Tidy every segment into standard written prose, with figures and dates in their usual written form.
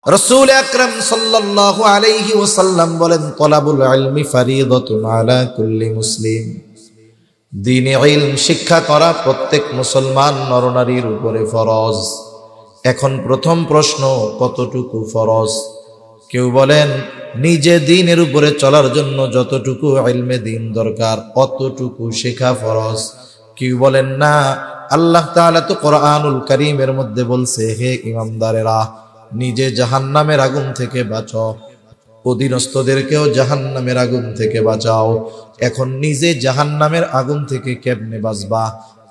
রাসূল আকরাম সাল্লাল্লাহু আলাইহি ওয়াসাল্লাম বলেন, তলাবুল ইলমি ফারিদাতুন আলা কুল্লি মুসলিম। দ্বীনি ইলম শিক্ষা করা প্রত্যেক মুসলমান নরনারীর উপরে ফরজ। এখন প্রথম প্রশ্ন, কতটুকু ফরজ? কেউ বলেন নিজে দ্বীনের উপরে চলার জন্য যতটুকু ইলমে দ্বীন দরকার অতটুকু শেখা ফরজ। কেউ বলেন না, আল্লাহ তাআলা তো কোরআনুল কারীমের মধ্যে বলছে, হে ইমানদারেরা, নিজে জাহান্নামের আগুন থেকে বাঁচো, অধীনস্থদেরকেও জাহান্নামের আগুন থেকে বাঁচাও। এখন নিজে জাহান্নামের আগুন থেকে কেমনে বাঁচবা?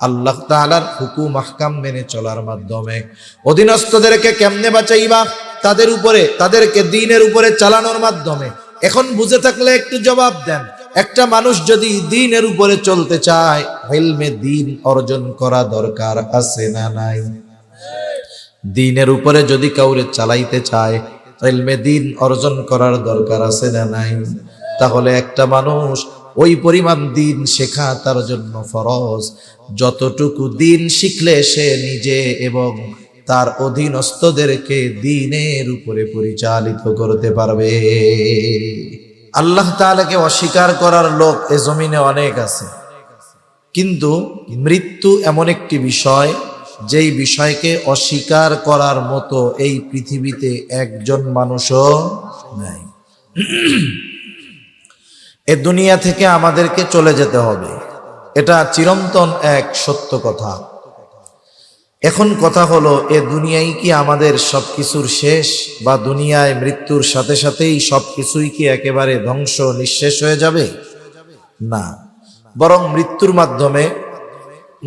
আল্লাহ তাআলার হুকুম আহকাম মেনে চলার মাধ্যমে। অধীনস্থদেরকে কেমনে বাঁচাইবা? তাদেরকে দ্বীনের উপরে চালানোর মাধ্যমে। এখন বুঝে থাকলে একটু জবাব দেন, একটা মানুষ যদি দ্বীনের উপরে চলতে চায়, ইলমে দ্বীন অর্জন করা দরকার আছে না নাই? দ্বীনের উপরে যদি কাউরে চালাইতে চায়, ইলমে দ্বীন অর্জন করার দরকার আছে না নাই? তাহলে একটা মানুষ ওই পরিমাণ দ্বীন শেখা তার জন্য ফরজ, যতটুকু দ্বীন শিখলে সে নিজে এবং তার অধীনস্থদেরকে দ্বীনের উপরে পরিচালিত করতে পারবে। আল্লাহ তাআলাকে অস্বীকার করার লোক এ জমিনে অনেক আছে, কিন্তু মৃত্যু এমন একটি বিষয়, যেই বিষয়কে অস্বীকার করার মতো এই পৃথিবীতে একজন মানুষও নাই। এ দুনিয়া থেকে আমাদেরকে চলে যেতে হবে, এটা চিরন্তন এক সত্য কথা। এখন কথা হলো, এ দুনিয়ায় কি আমাদের সবকিছুর শেষ, বা দুনিয়ায় মৃত্যুর সাথে সাথেই সবকিছুই কি একেবারে ধ্বংস নিঃশেষ হয়ে যাবে? না, বরং মৃত্যুর মাধ্যমে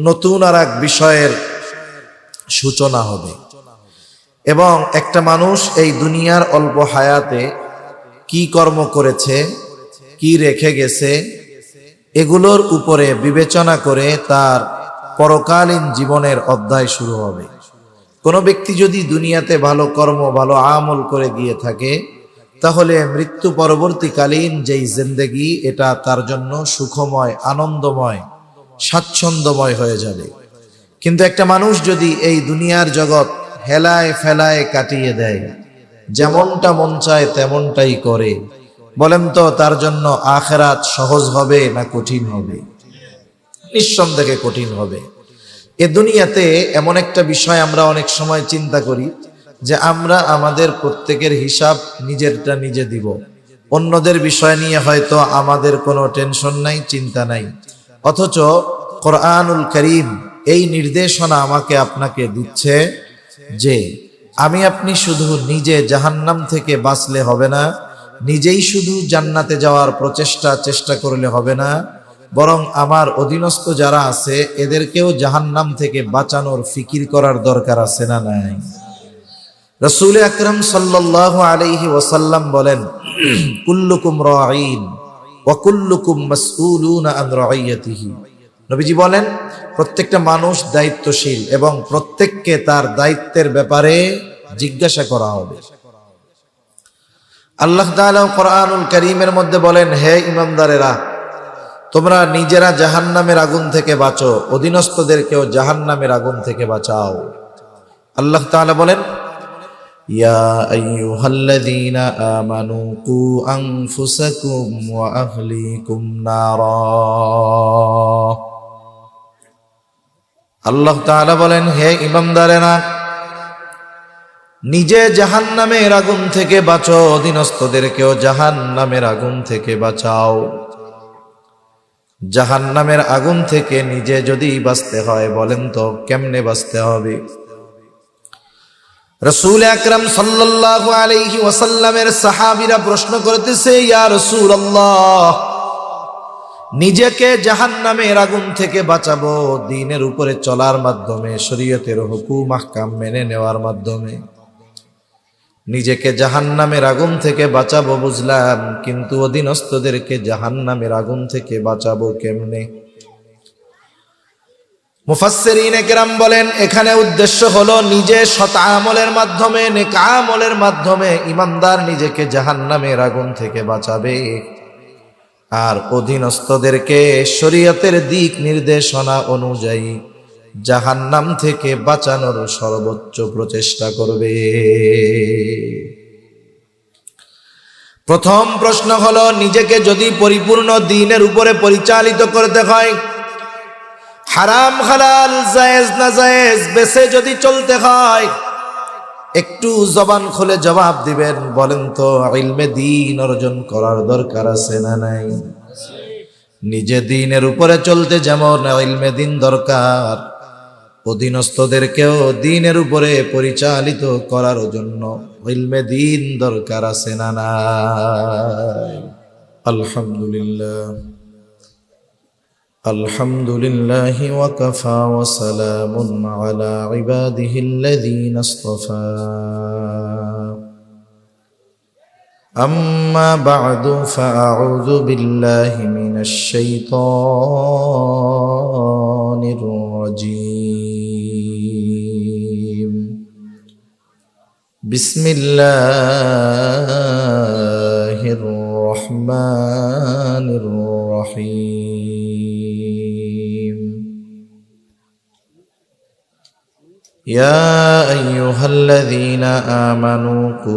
নতুন আর এক বিষয়ের সূচনা হবে। এবং একটা মানুষ এই দুনিয়ার অল্প হায়াতে কি কর্ম করেছে, কি রেখে গেছে, এগুলোর উপরে বিবেচনা করে তার পরকালীন জীবনের অধ্যায় শুরু হবে। কোনো ব্যক্তি যদি দুনিয়াতে ভালো কর্ম, ভালো আমল করে গিয়ে থাকে, তাহলে মৃত্যু পরবর্তীকালীন যেই জিন্দেগি, এটা তার জন্য সুখময়, আনন্দময়, স্বাচ্ছন্দ্যময় হয়ে যাবে। কিন্তু একটা মানুষ যদি এই দুনিয়ার জগৎ হেলায় ফেলায় কাটিয়ে দেয়, যেমনটা মন চায় তেমনটাই করে, বলেন তো তার জন্য আখিরাত সহজ হবে না কঠিন হবে? নিঃসন্দেহে কঠিন হবে। এ দুনিয়াতে এমন একটা বিষয় আমরা অনেক সময় চিন্তা করি যে আমরা আমাদের প্রত্যেকের হিসাব নিজেরটা নিজে দিব, অন্যদের বিষয় নিয়ে হয়তো আমাদের কোনো টেনশন নাই, চিন্তা নাই। অথচ কোরআনুল কারীম এই নির্দেশনা আমাকে আপনাকে দিচ্ছে যে আমি আপনি শুধু নিজে জাহান্নাম থেকে বাঁচলে হবে না, নিজেই শুধু জান্নাতে যাওয়ার চেষ্টা করলে হবে না, বরং আমার অধীনস্থ যারা আছে এদেরকেও জাহান্নাম থেকে বাঁচানোর ফিকির করার দরকার আছে না নাই? রাসূল আকরাম সাল্লাল্লাহু আলাইহি ওয়াসাল্লাম বলেন, কুল্লুকুম রাঈন ওয়া কুল্লুকুম মাসউলুনা আন রাইয়াতিহি। নবীজি বলেন, প্রত্যেকটা মানুষ দায়িত্বশীল এবং প্রত্যেককে তার দায়িত্বের ব্যাপারে জিজ্ঞাসা করা হবে। আল্লাহ তাআলা কোরআনুল কারীমের মধ্যে বলেন, হে ঈমানদারেরা, তোমরা নিজেরা জাহান্নামের আগুন থেকে বাঁচো, অধীনস্থদেরকেও জাহান্নামের আগুন থেকে বাঁচাও। আল্লাহ তাআলা বলেন, ইয়া আইয়ুহাল্লাযীনা আমানু কু আনফুসাকুম ওয়া আহলিকুম নারা। আল্লাহ তাআলা বলেন, হে ঈমানদারেরা, নিজে জাহান্নামের আগুন থেকে বাঁচো, অধীনস্থদেরকেও জাহান্নামের আগুন থেকে বাঁচাও। জাহান্নামের আগুন থেকে নিজে যদি বাঁচতে হয়, বলেন তো কেমনে বাঁচতে হবে? রাসূল আকরাম সাল্লাল্লাহু আলাইহি ওয়াসাল্লামের সাহাবীরা প্রশ্ন করতেছে, ইয়া রাসূলুল্লাহ, নিজেকে জাহান্নামের আগুন থেকে বাঁচাবো দ্বীনের উপরে চলার মাধ্যমে, শরীয়তের হুকুম আহকাম মেনে নেওয়ার মাধ্যমে। নিজেকে জাহান্নামের আগুন থেকে বাঁচাবো বুঝলাম, কিন্তু অধীনস্থদেরকে জাহান্নামের আগুন থেকে বাঁচাবো কেমনে? মুফাসসিরিন কেরাম বলেন, এখানে উদ্দেশ্য হলো নিজে সৎ আমলের মাধ্যমে, নেক আমলের মাধ্যমে ঈমানদার নিজেকে জাহান্নামের আগুন থেকে বাঁচাবে, আর অধীনস্থদেরকে শরীয়তের দিক নির্দেশনা অনুযায়ী জাহান্নাম থেকে বাঁচানোর সর্বোচ্চ প্রচেষ্টা করবে। প্রথম প্রশ্ন হলো, নিজেকে যদি পরিপূর্ণ দ্বীনের উপরে পরিচালিত করতে হয়, হারাম হালাল জায়েজ না জায়েজ বেছে যদি চলতে হয়, একটু জবান খুলে জবাব দিবেন। বলেন তো, ইলমে দ্বীন অর্জন করার দরকার আছে না নাই? নিজে দ্বীনের উপরে চলতে যেমন ইলমে দ্বীন দরকার, অধীনস্থদেরকেও দ্বীনের উপরে পরিচালিত করার জন্য ইলমে দ্বীন দরকার আছে না নাই? আলহামদুলিল্লাহ, আলহামদুলিল্লাহি ওয়া কাফা ওয়া সালামুন আলা ইবাদিহিল্লাযীনা ইসতাফা। আম্মা বা'দু ফাআউযু বিল্লাহি মিনাশ শাইতানির রাজীম। বিসমিল্লাহির রহমানির রহিম। ইয়া আইয়ুহাল্লাযীনা আমানু কু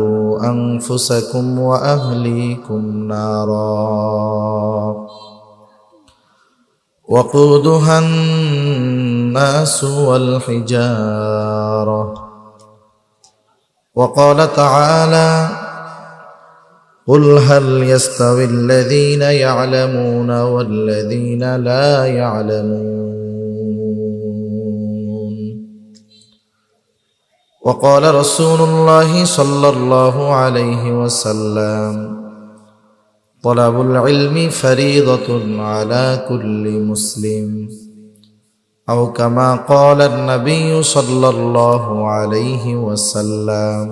আনফুসাকুম ওয়া আহলিকুম নারা وقودها الناس والحجارة. وقال تعالى: قل هل يستوي الذين يعلمون والذين لا يعلمون. وقال رسول الله صلى الله عليه وسلم: طلب العلم فريضة على كل مسلم. أو كما قال النبي صلى الله عليه وسلم.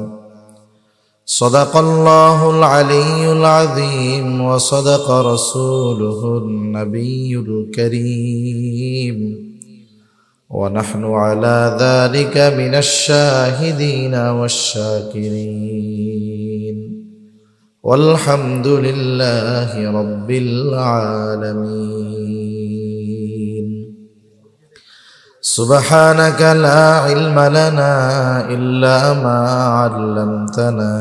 صدق الله العلي العظيم وصدق رسوله النبي الكريم، ونحن على ذلك من الشاهدين والشاكرين، والحمد لله رب العالمين. سبحانك لا علم لنا إلا ما علمتنا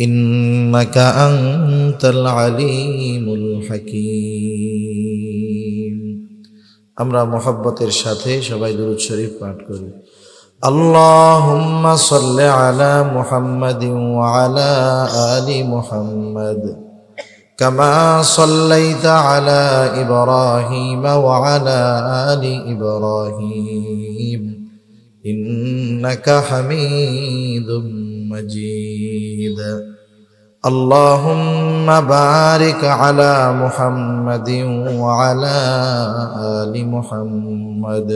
إنك أنت العليم الحكيم. আমরা মোহাব্বতের সাথে সবাই দুরূদ শরীফ পাঠ করি। اللهم صل على محمد وعلى آل محمد كما صليت على إبراهيم وعلى آل إبراهيم إنك حميد مجيد. اللهم بارك على محمد وعلى آل محمد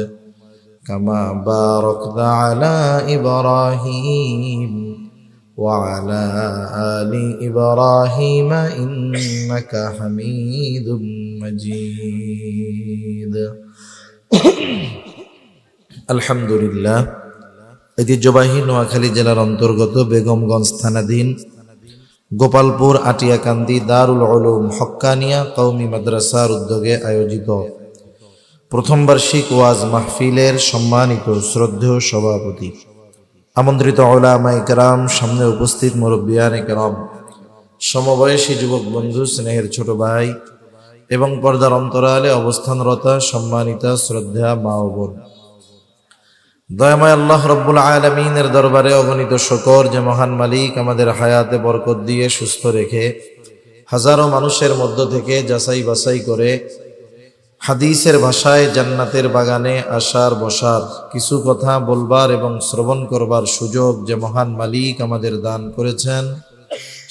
كما باركت على إبراهيم وعلى آل إبراهيم إنك حميد مجيد. আলহামদুলিল্লাহ। ঐতিহ্যবাহী নোয়াখালী জেলার অন্তর্গত বেগমগঞ্জ থানাধীন গোপালপুর আটিয়াকান্দি দারুল উলুম হক্কানিয়া কওমি মাদ্রাসার উদ্যোগে আয়োজিত প্রথম বার্ষিক ওয়াজ মাহফিলের সম্মানিত শ্রদ্ধেয় সভাপতি, আমন্ত্রিত উলামায়ে কেরাম, সামনে উপস্থিত মুরব্বিয়ানে কেরাম, সমবয়সী যুবক বন্ধু, স্নেহের ছোট ভাই এবং পর্দার অন্তরালে অবস্থানরতা সম্মানিতা শ্রদ্ধা মা ও বোন, দয়াময় আল্লাহ রব্বুল আলামিনের দরবারে অগণিত শুকর যে মহান মালিক আমাদের হায়াতে বরকত দিয়ে সুস্থ রেখে হাজারো মানুষের মধ্য থেকে যাচাই বাছাই করে হাদিসের ভাষায় জান্নাতের বাগানে আসার বসার, কিছু কথা বলবার এবং শ্রবণ করবার সুযোগ যে মহান মালিক আমাদের দান করেছেন,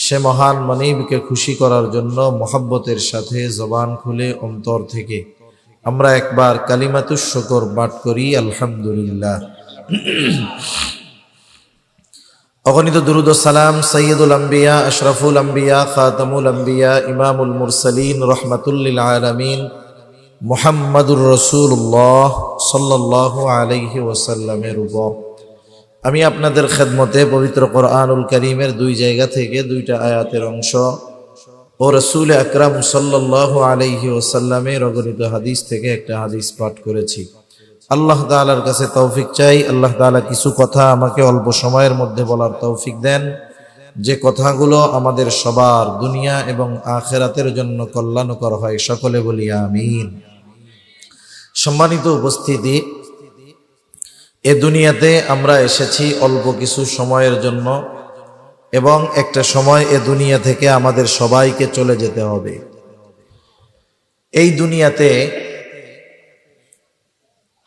সে মহান মালিককে খুশি করার জন্য মোহাব্বতের সাথে জবান খুলে অন্তর থেকে আমরা একবার কালিমাতুশ শুকর পাঠ করি, আলহামদুলিল্লাহ। অগণিত দুরূদ ও সালাম সাইয়্যিদুল আম্বিয়া, আশরাফুল আম্বিয়া, খাতামুল আম্বিয়া, ইমামুল মুরসালিন, রহমাতুল লিল আলামিন মুহাম্মাদুর রাসূলুল্লাহ সাল্লাল্লাহু আলাইহি ওয়াসাল্লামের উপর আমি আপনাদের খেদমতে পবিত্র কোরআনুল কারীমের দুই জায়গা থেকে দুইটা আয়াতের অংশ ও রাসূল আকরাম সাল্লাল্লাহু আলাইহি ওয়াসাল্লামের অগণিত হাদিস থেকে একটা হাদিস পাঠ করেছি। আল্লাহ তাআলার কাছে তৌফিক চাই। আল্লাহ তাআলা কিছু কথা আমাকে অল্প সময়ের মধ্যে বলার তৌফিক দেন, যে কথাগুলো আমাদের সবার দুনিয়া এবং আখিরাতের জন্য কল্যাণকর হয়। সকলে বলি আমিন। সম্মানিত উপস্থিতি, এ দুনিয়াতে আমরা এসেছি অল্প কিছু সময়ের জন্য, এবং একটা সময় এ দুনিয়া থেকে আমাদের সবাইকে চলে যেতে হবে। এই দুনিয়াতে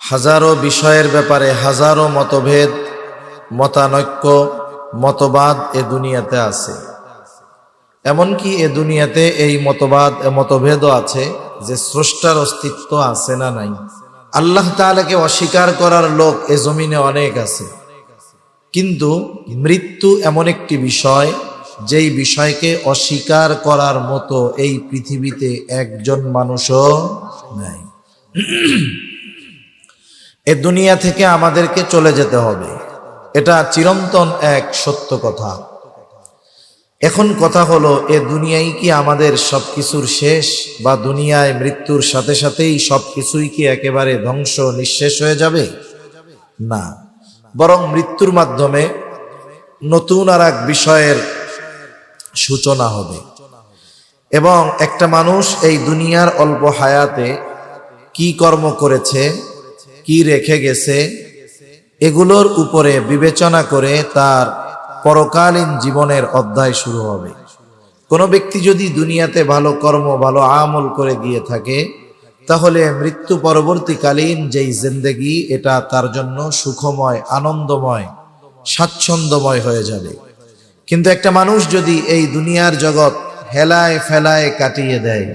হাজারো বিষয়ের ব্যাপারে হাজারো মতভেদ, মতানৈক্য, মতবাদ এ দুনিয়াতে আছে। এমনকি এ দুনিয়াতে এই মতভেদও আছে যে স্রষ্টার অস্তিত্ব আছে না নাই। আল্লাহ তাআলাকে অস্বীকার করার লোক এ জমিনে অনেক আছে, কিন্তু মৃত্যু এমন একটি বিষয় যেই বিষয়কে অস্বীকার করার মতো এই পৃথিবীতে একজন মানুষও নাই। এ দুনিয়া থেকে আমাদেরকে চলে যেতে হবে, এটা চিরন্তন এক সত্য কথা। এখন কথা হলো, এ দুনিয়ায় কি আমাদের সবকিছুর শেষ, বা দুনিয়ায় মৃত্যুর সাথে সাথেই সবকিছুই কি একেবারে ধ্বংস নিঃশেষ হয়ে যাবে? না, বরং মৃত্যুর মাধ্যমে নতুন আর এক বিষয়ের সূচনা হবে। এবং একটা মানুষ এই দুনিয়ার অল্প হায়াতে কি কর্ম করেছে, কি রেখে গেছে, এগুলোর উপরে বিবেচনা করে তার পরকালীন জীবনের অধ্যায় শুরু হবে। কোনো ব্যক্তি যদি দুনিয়াতে ভালো কর্ম, ভালো আমল করে গিয়ে থাকে, তাহলে মৃত্যু পরবর্তীকালীন যেই জিন্দেগি, এটা তার জন্য সুখময়, আনন্দময়, স্বাচ্ছন্দ্যময় হয়ে যাবে। কিন্তু একটা মানুষ যদি এই দুনিয়ার জগৎ হেলায় ফেলায় কাটিয়ে দেয়,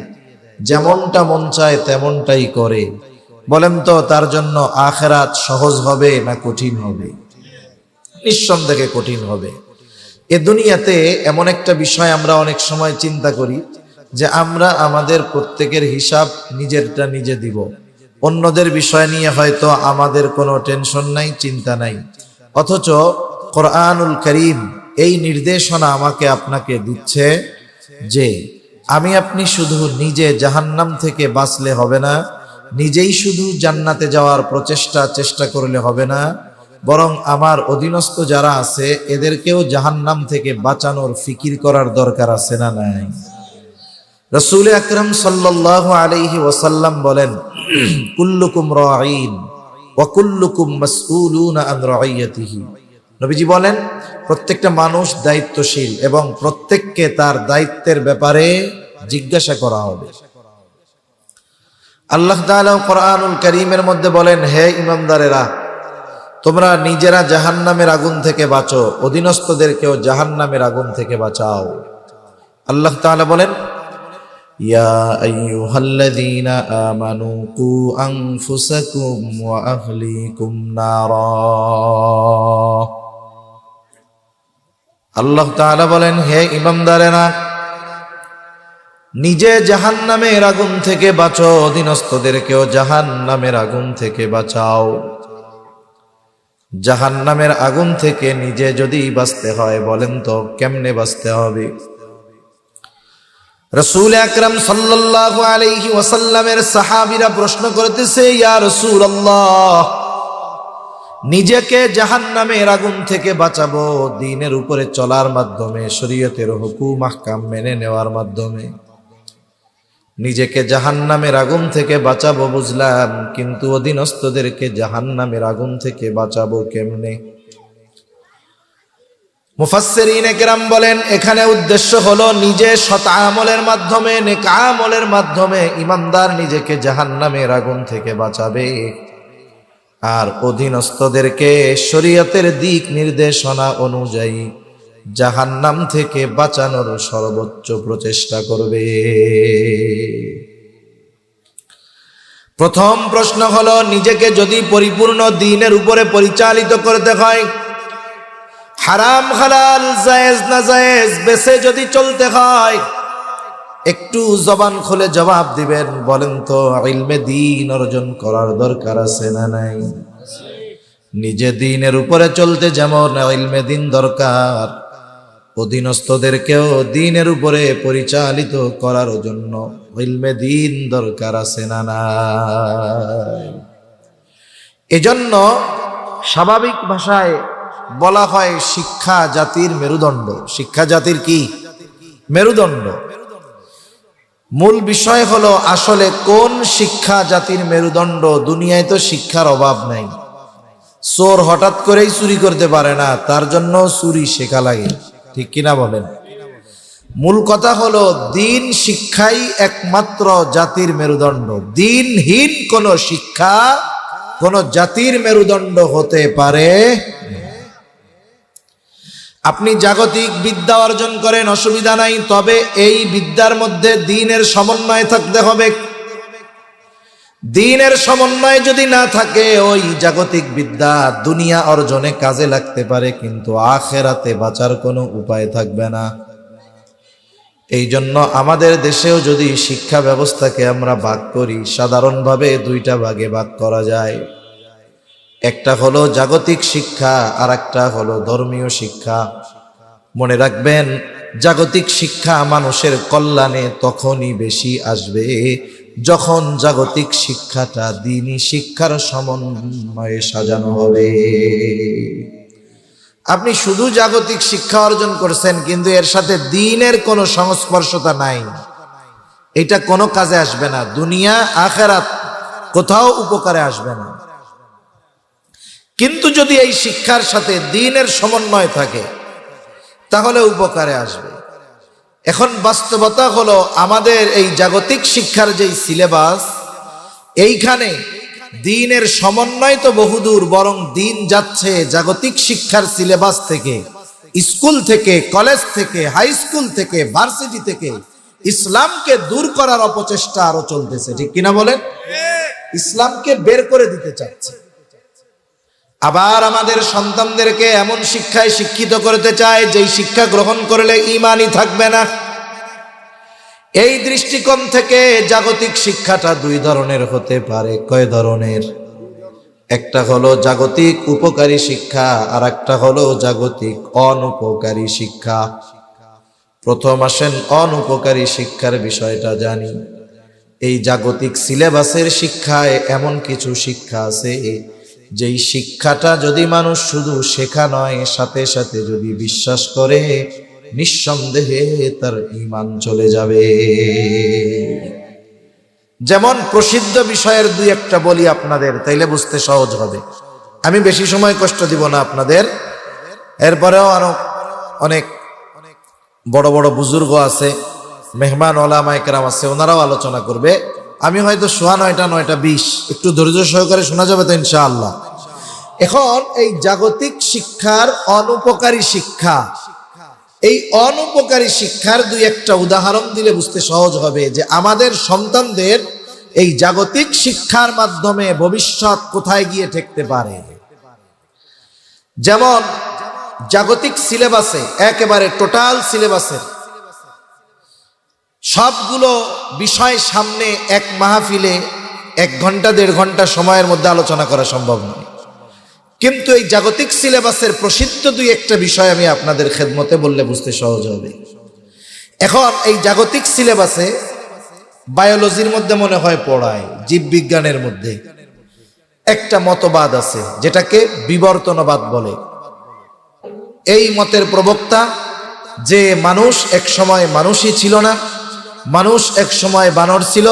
যেমনটা মন চায় তেমনটাই করে, বলেন তো তার জন্য আখিরাত সহজ হবে না কঠিন হবে? নিঃসন্দেহে কঠিন হবে। এ দুনিয়াতে এমন একটা বিষয় আমরা অনেক সময় চিন্তা করি যে আমরা আমাদের প্রত্যেকের হিসাব নিজেরটা নিজে দিব, অন্যদের বিষয় নিয়ে হয়তো আমাদের কোনো টেনশন নাই, চিন্তা নাই। অথচ কোরআনুল কারীম এই নির্দেশনা আমাকে আপনাকে দিচ্ছে যে আমি আপনি শুধু নিজে জাহান্নাম থেকে বাঁচলে হবে না, নিজেই শুধু জান্নাতে যাওয়ার চেষ্টা করলে হবে না, বরং আমার অধীনস্থ যারা আছে এদেরকেও জাহান্নাম থেকে বাঁচানোর ফিকির করার দরকার আছে না নাই? রাসূল আকরাম সাল্লাল্লাহু আলাইহি ওয়াসাল্লাম বলেন, কুল্লুকুম রাঈন ওয়া কুল্লুকুম মাসউলুনা আন রাইয়াতিহি। নবীজি বলেন, প্রত্যেকটা মানুষ দায়িত্বশীল এবং প্রত্যেককে তার দায়িত্বের ব্যাপারে জিজ্ঞাসা করা হবে। আল্লাহ তাআলা কোরআনুল কারীমের মধ্যে বলেন, হে ঈমানদারেরা, তোমরা নিজেরা জাহান্নামের আগুন থেকে বাঁচো, অধীনস্থদেরকেও জাহান্নামের আগুন থেকে বাঁচাও। আল্লাহ তাআলা বলেন, ইয়া আইয়ুহাল্লাযীনা আমানু কু আনফুসাকুম ওয়া আহলিকুম নারা। আল্লাহ তাআলা বলেন, হে ঈমানদারেরা, নিজে জাহান্নামের আগুন থেকে বাঁচো, অধীনস্থদেরকেও জাহান্নামের আগুন থেকে বাঁচাও। জাহান্নামের আগুন থেকে নিজে যদি বাঁচতে হয়, বলেন তো কেমনে বাঁচতে হবে? রাসূল আকরাম সাল্লাল্লাহু আলাইহি ওয়াসাল্লামের সাহাবীরা প্রশ্ন করতেছে, ইয়া রাসূলুল্লাহ, নিজেকে জাহান্নামের আগুন থেকে বাঁচাবো দ্বীনের উপরে চলার মাধ্যমে, শরীয়তের হুকুম আহকাম মেনে নেওয়ার মাধ্যমে। নিজেকে জাহান্নামের আগুন থেকে বাঁচাবো বুঝলাম, কিন্তু অধীনস্থদেরকে জাহান্নামের আগুন থেকে বাঁচাবো কেমনে? মুফাসসিরিনে কেরাম বলেন, এখানে উদ্দেশ্য হলো নিজে সৎ আমলের মাধ্যমে, নেক আমলের মাধ্যমে ঈমানদার নিজেকে জাহান্নামের আগুন থেকে বাঁচাবে, আর অধীনস্থদেরকে শরীয়তের দিক নির্দেশনা অনুযায়ী জাহান্নাম থেকে বাঁচানোর সর্বোচ্চ প্রচেষ্টা করবে। প্রথম প্রশ্ন হলো, নিজেকে যদি পরিপূর্ণ দ্বীনের উপরে পরিচালিত করতে হয়, হারাম হালাল জায়েজ না জায়েজ বেছে যদি চলতে হয়, একটু জবান খুলে জবাব দিবেন, বলেন তো ইলমে দ্বীন অর্জন করার দরকার আছে না নাই? নিজে দ্বীনের উপরে চলতে যেমন ইলমে দ্বীন দরকার, অধীনস্থদেরকেও দ্বীনের উপরে পরিচালিত করার জন্য ইলমে দ্বীন দরকার আছে না নাই? এজন্য স্বাভাবিক ভাষায় বলা হয় শিক্ষা জাতির মেরুদণ্ড। শিক্ষা জাতির কি মেরুদণ্ড? মূল বিষয় হলো আসলে কোন শিক্ষা জাতির মেরুদণ্ড। দুনিয়ায় তো শিক্ষার অভাব নাই। চোর হঠাৎ করেই চুরি করতে পারে না, তার জন্য চুরি শেখা লাগে, ঠিক কিনা বলেন? মূল কথা হলো দিন শিক্ষাই একমাত্র জাতির মেরুদণ্ড। দিনহীন কোন শিক্ষা কোন জাতির মেরুদণ্ড হতে পারে। আপনি জাগতিক বিদ্যা অর্জন করেন, অসুবিধা নাই, তবে এই বিদ্যার মধ্যে দ্বীনের সমন্বয় থাকতে হবে। দ্বীনের সমন্বয় যদি না থাকে, ওই জাগতিক বিদ্যা দুনিয়া অর্জনে কাজে লাগতে পারে, কিন্তু আখেরাতে বাঁচার কোনো উপায় থাকবে না। এই জন্য আমাদের দেশেও যদি শিক্ষা ব্যবস্থাকে আমরা ভাগ করি, সাধারণভাবে দুইটা ভাগে ভাগ করা যায়। একটা হলো জাগতিক শিক্ষা, আর একটা হলো ধর্মীয় শিক্ষা। মনে রাখবেন, জাগতিক শিক্ষা মানুষের কল্যাণে তখনই বেশি আসবে যখন জাগতিক শিক্ষাটা দ্বীনি শিক্ষার সমন্বয়ে সাজানো হবে। আপনি শুধু জাগতিক শিক্ষা অর্জন করছেন, কিন্তু এর সাথে দ্বীনের কোনো সংস্পর্শতা নাই, এটা কোনো কাজে আসবে না। দুনিয়া আখিরাত কোথাও উপকারে আসবে না। কিন্তু যদি এই শিক্ষার সাথে দ্বীনের সমন্বয় থাকে, তাহলে উপকারে আসবে। এখন বাস্তবতা হলো, আমাদের এই জাগতিক শিক্ষার যেই সিলেবাস, এইখানে দ্বীনের সমন্বয় তো বহুদূর, বরং দ্বীন যাচ্ছে জাগতিক শিক্ষার সিলেবাস থেকে, স্কুল থেকে, কলেজ থেকে, হাই স্কুল থেকে, ভার্সিটি থেকে ইসলামকে দূর করার অপচেষ্টা আরো চলতেছে, ঠিক কিনা বলেন? ইসলামকে বের করে দিতে চাচ্ছে। আবার আমাদের সন্তানদেরকে এমন শিক্ষায় শিক্ষিত করতে চায়, যেই শিক্ষা গ্রহণ করলে ঈমানই থাকবে না। এই দৃষ্টিকোণ থেকে জাগতিক শিক্ষাটা দুই ধরনের হতে পারে। কয় ধরনের? একটা হলো জাগতিক উপকারী শিক্ষা, আর একটা হলো জাগতিক অনুপকারী শিক্ষা। প্রথম আসেন অনুপকারী শিক্ষার বিষয়টা জানি। এই জাগতিক সিলেবাসের শিক্ষায় এমন কিছু শিক্ষা আছে, যেই শিক্ষাটা যদি মানুষ শুধু শেখা নয়, সাথে সাথে যদি বিশ্বাস করে, নিঃসন্দেহে তার ঈমান চলে যাবে। যেমন প্রসিদ্ধ বিষয়ের দুই একটা বলি আপনাদের, তাইলে বুঝতে সহজ হবে। আমি বেশি সময় কষ্ট দিব না আপনাদের। এরপরেও আরো অনেক বড় বড় বুজুর্গ আছে, মেহমান ওলামায়ে কেরাম আছে, ওনারাও আলোচনা করবে। আমি হয়তো 9:20 একটু ধৈর্য সহকারে শোনা যাবে তো ইনশাআল্লাহ। এখন এই জাগতিক শিক্ষার অনুপকারী শিক্ষা, এই অনুপকারী শিক্ষার দুই একটা উদাহরণ দিলে বুঝতে সহজ হবে যে আমাদের সন্তানদের এই জাগতিক শিক্ষার মাধ্যমে ভবিষ্যৎ কোথায় গিয়ে ঠেকতে পারে। যেমন জাগতিক সিলেবাসে, একেবারে টোটাল সিলেবাসের সবগুলো বিষয় সামনে এক মাহফিলে 1 ঘন্টা 1.5 ঘন্টা সময়ের মধ্যে আলোচনা করা সম্ভব নয়। কিন্তু এই জাগতিক সিলেবাসের প্রসিদ্ধ দুই একটা বিষয় আমি আপনাদের খেদমতে বললে বুঝতে সহজ হবে। এখন এই জাগতিক সিলেবাসে বায়োলজির মধ্যে মনে হয় পড়ায়, জীববিজ্ঞানের মধ্যে একটা মতবাদ আছে, যেটাকে বিবর্তনবাদ বলে। এই মতের প্রবক্তা যে মানুষ এক সময় মানুষই ছিল না, মানুষ এক সময় বানর ছিল,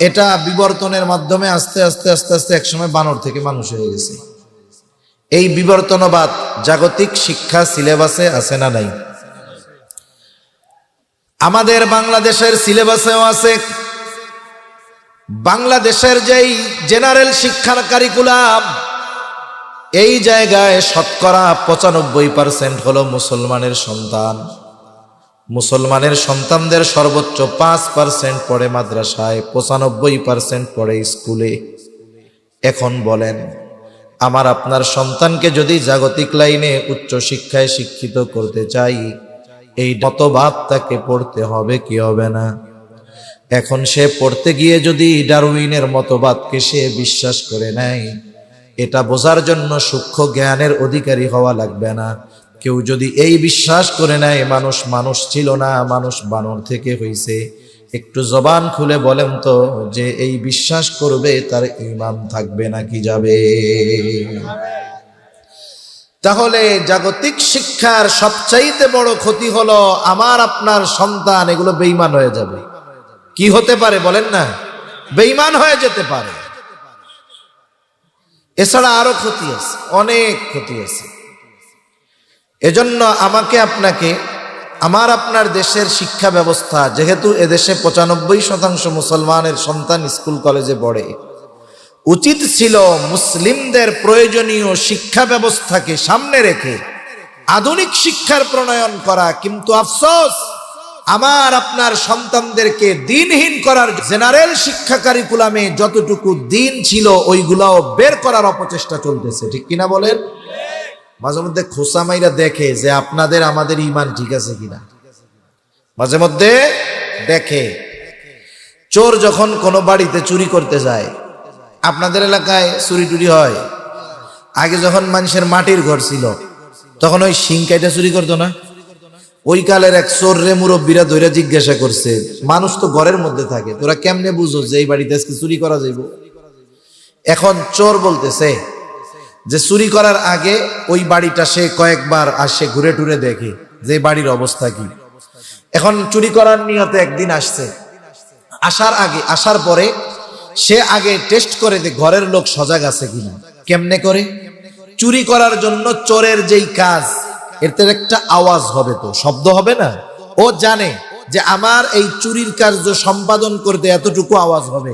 এটা বিবর্তনের মাধ্যমে আস্তে আস্তে আস্তে আস্তে এক সময় বানর থেকে মানুষ হয়ে গেছে। এই বিবর্তনবাদ জাগতিক শিক্ষা সিলেবাসে আছে না নাই? আমাদের বাংলাদেশের সিলেবাসেও আছে। বাংলাদেশের যেই জেনারেল শিক্ষার কারিকুলাম, এই জায়গায় শতকরা 95% হলো মুসলমানের সন্তান। মুসলমানের সন্তানদের সর্বোচ্চ 5% পড়ে মাদ্রাসায়, 95% পড়ে স্কুলে। এখন বলেন, আমার আপনার সন্তানকে যদি জাগতিক লাইনে উচ্চ শিক্ষায় শিক্ষিত করতে চাই, এই মতবাদ তাকে পড়তে হবে কি হবে না? এখন সে পড়তে গিয়ে যদি ডারউইনের মতবাদকে সে বিশ্বাস করে নেয়, এটা বোঝার জন্য সূক্ষ্ম জ্ঞানের অধিকারী হওয়া লাগবে না। কেউ যদি এই বিশ্বাস করে নেয় মানুষ মানুষ ছিল না, মানুষ বানর থেকে হইছে, একটু জবান খুলে বলেন তো, যে এই বিশ্বাস করবে তার ঈমান থাকবে নাকি যাবে? তাহলে জাগতিক শিক্ষার সবচাইতে বড় ক্ষতি হলো আমার আপনার সন্তান এগুলো বেঈমান হয়ে যাবে। কি হতে পারে বলেন না? বেঈমান হয়ে যেতে পারে। এছাড়া আরো ক্ষতি আছে, অনেক ক্ষতি আছে। এজন্য আমাকে আপনাকে, আমার আপনার দেশের শিক্ষা ব্যবস্থা, যেহেতু এদেশে 95% মুসলমানের সন্তান স্কুল কলেজে পড়ে, উচিত ছিল মুসলিমদের প্রয়োজনীয় শিক্ষা ব্যবস্থাকে সামনে রেখে আধুনিক শিক্ষার প্রণয়ন করা। কিন্তু আফসোস, আমার আপনার সন্তানদেরকে দিনহীন করার জেনারেল শিক্ষা কারিকুলামে যতটুকু দিন ছিল ওইগুলাও বের করার অপচেষ্টা চলতেছে। ঠিক কিনা বলেন? মাঝে মধ্যে খোসা মাইরা দেখে যে আপনাদের আমাদের ঈমান ঠিক আছে কিনা। মাঝে মধ্যে দেখে চোর যখন কোনো বাড়িতে চুরি করতে যায়, আপনাদের এলাকায় চুরি টুরি হয়, আগে যখন মানুষের মাটির ঘর ছিল তখন ওই শিংকাইটা চুরি করতো না? ওই কালের এক চোর রে মুরব্বীরা ধরে জিজ্ঞাসা করছে, মানুষ তো ঘরের মধ্যে থাকে, তোরা কেমনে বুঝো যে এই বাড়িতে আজকে চুরি করা যাইব? এখন চোর বলতেছে যে চুরি করার আগে ওই বাড়িটা সে কয়েকবার আসে, ঘুরে টুরে দেখে যে বাড়ির অবস্থা কি। এখন চুরি করার নিয়তে একদিন আসছে, আসার পরে সে আগে টেস্ট করে যে ঘরের লোক সজাগ আছে কিনা। কেমনে করে? চুরি করার জন্য চোরের যেই কাজ, এর তো একটা আওয়াজ হবে, তো শব্দ হবে না? ও জানে যে আমার এই চুরির কার্য সম্পাদন করতে এতটুকু আওয়াজ হবে,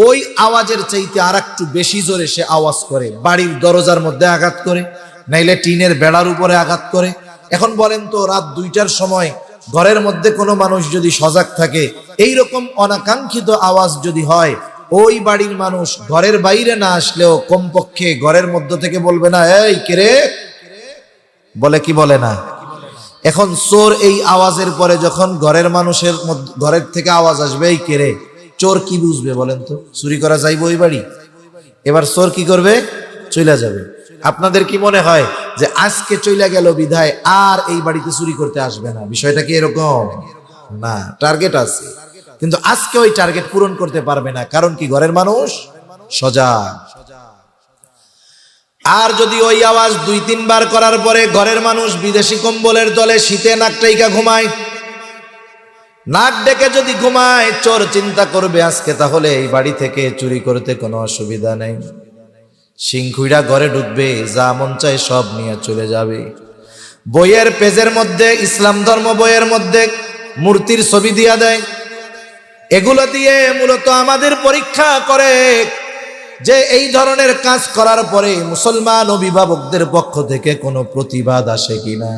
ওই আওয়াজের চাইতে আর একটু বেশি জোরে সে আওয়াজ করে, বাড়ির দরজার মধ্যে আঘাত করে, নাইলে টিনের বেড়ার উপরে আঘাত করে। এখন বলেন তো, রাত 2টার সময় ঘরের মধ্যে কোনো মানুষ যদি সজাগ থাকে, এই রকম অনাকাঙ্ক্ষিত আওয়াজ যদি হয়, ওই বাড়ির মানুষ ঘরের বাইরে না আসলেও কমপক্ষে ঘরের মধ্য থেকে বলবে না, এই কে রে? বলে কি বলে না? এখন চোর এই আওয়াজের পরে যখন ঘরের মানুষের ঘরের থেকে আওয়াজ আসবে, এই কে রে, চোর কি বুঝবে বলেন তো? চুরি করা যাইব ওই বাড়ি? এবার চোর কি করবে? চলে যাবে। আপনাদের কি মনে হয় যে আজকে চলে গেল বিধায় আর এই বাড়িতে চুরি করতে আসবে না? বিষয়টা কি এরকম না? টার্গেট আছে, কিন্তু আজকে ওই টার্গেট পূরণ করতে পারবে না। কারণ কি? ঘরের মানুষ সজাগ। আর যদি ওই আওয়াজ 2-3 বার করার পরে ঘরের মানুষ বিদেশি কম্বলের তলে শীতে নাক টাইকা ঘুমায়, নাক ডেকে যদি ঘুমায়, চোর চিন্তা করবে আজকে তাহলে এই বাড়ি থেকে চুরি করতে কোনো অসুবিধা নেই। সিংখুইরা ঘরে ঢুকবে, যা মন চায় সব নিয়ে চলে যাবে। বইয়ের পেজের মধ্যে, ইসলাম ধর্ম বইয়ের মধ্যে মূর্তির ছবি দিয়া দেয়। এগুলো দিয়ে মূলত আমাদের পরীক্ষা করে যে এই ধরনের কাজ করার পরে মুসলমান অভিভাবকদের পক্ষ থেকে কোনো প্রতিবাদ আসে কিনা।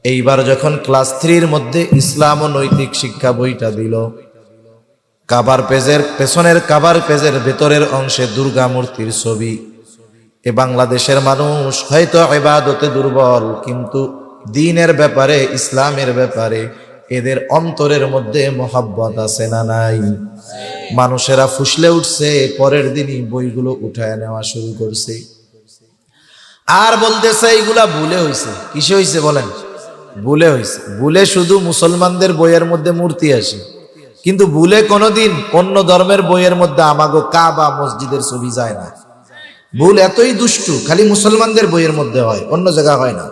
এইবার যখন ক্লাস 3-র মধ্যে ইসলাম ও নৈতিক শিক্ষা বইটা দিল, কাভার পেজের পেছনের কাভার পেজের ভেতরের অংশে দুর্গা মূর্তির ছবি। এ বাংলাদেশের মানুষ হয়তো ইবাদতে দুর্বল, কিন্তু দ্বীনের ব্যাপারে, ইসলামের ব্যাপারে এদের অন্তরের মধ্যে মহব্বত আছে না নাই? মানুষেরা ফুসলে উঠছে, পরের দিনই বইগুলো উঠায় নেওয়া শুরু করছে। আর বলতেছে এইগুলা ভুলে হইছে। কিসে হইছে বলেন? ভুলে হইছে। ভুলে শুধু মুসলমানদের বইয়ের মধ্যে মূর্তি আসে, কিন্তু ভুলে কোনোদিন অন্য ধর্মের বইয়ের মধ্যে আমাগো কাবা মসজিদের ছবি যায় না। ভুল এতই দুষ্টু, খালি মুসলমানদের বইয়ের মধ্যে হয়, অন্য জায়গায় হয় না।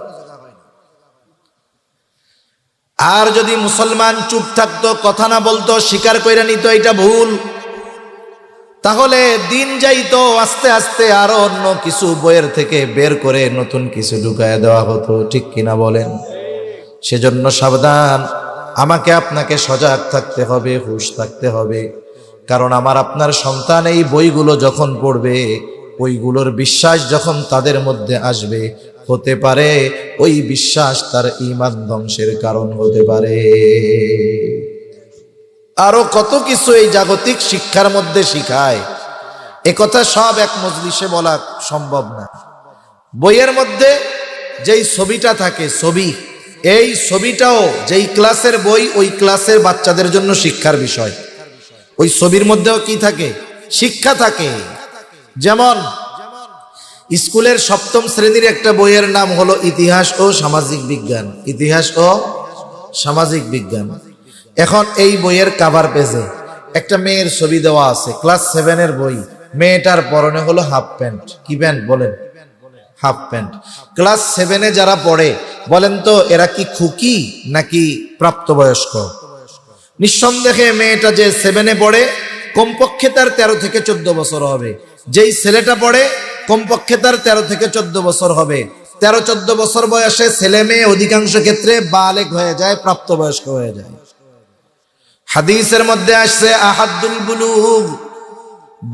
আর যদি মুসলমান চুপ থাকতো, কথা না বলতো, স্বীকার কইরা নিত এটা ভুল, তাহলে দিন যাইতো আস্তে আস্তে আরো অন্য কিছু বইয়ের থেকে বের করে নতুন কিছু ঢুকায় দেওয়া হতো। ঠিক কিনা বলেন? সেজন্য সাবধান, আমাকে আপনাকে সজাগ থাকতে হবে, হুঁশ থাকতে হবে। কারণ আমার আপনার সন্তান এই বইগুলো যখন পড়বে, ওইগুলোর বিশ্বাস যখন তাদের মধ্যে আসবে, হতে পারে ওই বিশ্বাস তার ঈমান ধ্বংসের কারণ হতে পারে। আরো কত কিছু এই জাগতিক শিক্ষার মধ্যে শিখায়, একথা সব এক মজলিসে বলা সম্ভব না। বইয়ের মধ্যে যেই ছবিটা থাকে, ছবি, এই ছবিটাও যেই ক্লাসের বই, ওই ক্লাসের বাচ্চাদের জন্য শিক্ষার বিষয়। ওই ছবির মধ্যেও কি থাকে? শিক্ষা থাকে। যেমন স্কুলের 7ম শ্রেণীর একটা বইয়ের নাম হলো ইতিহাস ও সামাজিক বিজ্ঞান। ইতিহাস ও সামাজিক বিজ্ঞান। এখন এই বইয়ের কাভার পেজে একটা মেয়ের ছবি দেওয়া আছে, ক্লাস 7 বই। মেয়েটার পরনে হলো হাফ প্যান্ট। কি প্যান্ট বলেন? Half pant. ক্লাস 7 যারা পড়ে বলেন তো এরা কি খুকি নাকি প্রাপ্তবয়স্ক? নিঃসন্দেহে মেয়েটা যে 7 পড়ে কমপক্ষে তার 13 থেকে 14 বছর হবে। যেই ছেলেটা পড়ে কমপক্ষে তার 13 থেকে 14 বছর হবে। 13-14 বছর বয়সে ছেলে মেয়ে অধিকাংশ ক্ষেত্রে বালেগ হয়ে যায়, প্রাপ্তবয়স্ক হয়ে যায়। হাদিসের মধ্যে আসছে আহাদুল বুলুগ,